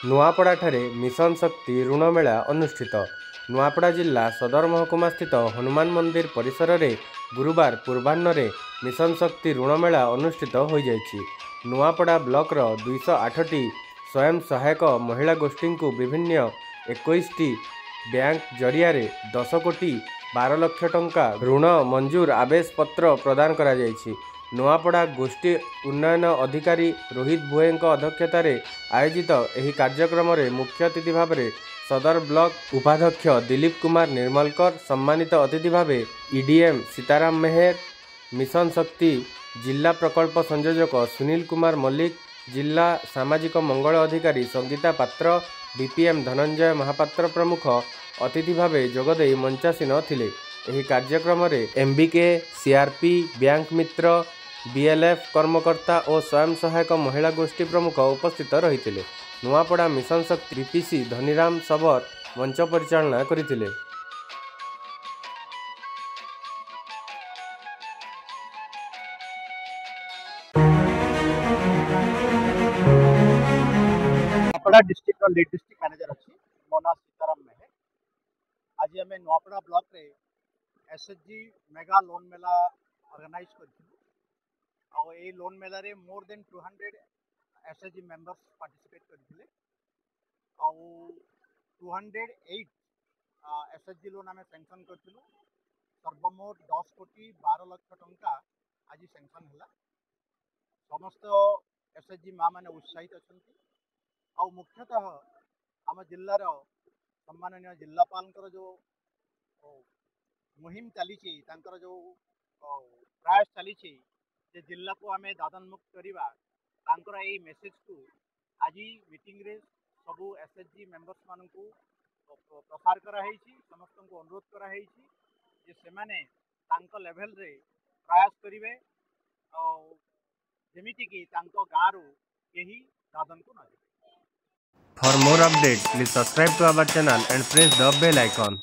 नुआपड़ा ठारे मिशन शक्ति ऋण मेला अनुष्ठित। नुआपड़ा जिला सदर महकुमा स्थित हनुमान मंदिर परिसर रे गुरुवार पूर्वाह्न मिशन शक्ति ऋण मेला अनुष्ठित हो जाइछि। नुआपड़ा ब्लॉक 208 स्वयं सहायक महिला गोष्ठी को विभिन्न 21 बैंक जरिया 10 कोटी 12 लाख टंका ऋण मंजूर आवेश पत्र प्रदान करा जाइछि। नुआपड़ा गोष्ठी उन्नयन अधिकारी रोहित भुए अध्यक्षतार आयोजित यह कार्यक्रम में मुख्य अतिथि भाव सदर ब्लॉक उपाध्यक्ष दिलीप कुमार निर्मलकर, सम्मानित अतिथि भाव ईडीएम सीताराम मेहर, मिशन शक्ति जिला प्रकल्प संयोजक सुनील कुमार मल्लिक, जिला सामाजिक मंगल अधिकारी संगीता पात्र, बीपीएम धनंजय महापात्र प्रमुख अतिथि भाव जोगदे मंचासीन थिले। यह कार्यक्रम में एमबीके, सीआरपी, बैंक मित्र, बीएलएफ कर्मकर्ता और स्वयं सहायक महिला गोष्ठी प्रमुख उपस्थित रही। नुआपड़ा मिशन शक्ति बीपीसी धनीराम सबर मंच परिचालना करथिले। Nuapada district lead district manager अच्छी मो ना सीताराम मेहर। आज आम नुआपड़ा ब्लॉक रे एसएचजी मेगा लोन मेला ऑर्गेनाइज कर लोन मेला रे more than 200 SHG members participate करथिले। 208 एसएचजी लोन आम सैंक्शन करूँ। सर्वमोट 10 कोटी 12 लाख टंका आज सैंक्शन है। समस्त एसएचजी माँ मैंने उत्साहित अच्छा। मुख्यतः आम जिलार सम्माननीय जिलापाल जो मुहिम चली जो प्रयास चली जिला को आम दादन मुक्त करवा यही मेसेज को आज मीटिंग रे सबू एसएचजी मेंबर्स मान प्रसार कराई। समस्त को अनुरोध कराई से माने लेवल रे प्रयास करेंगे जमीक गाँव रू यही दादन को न। For more updates, please subscribe to our channel and press the bell icon.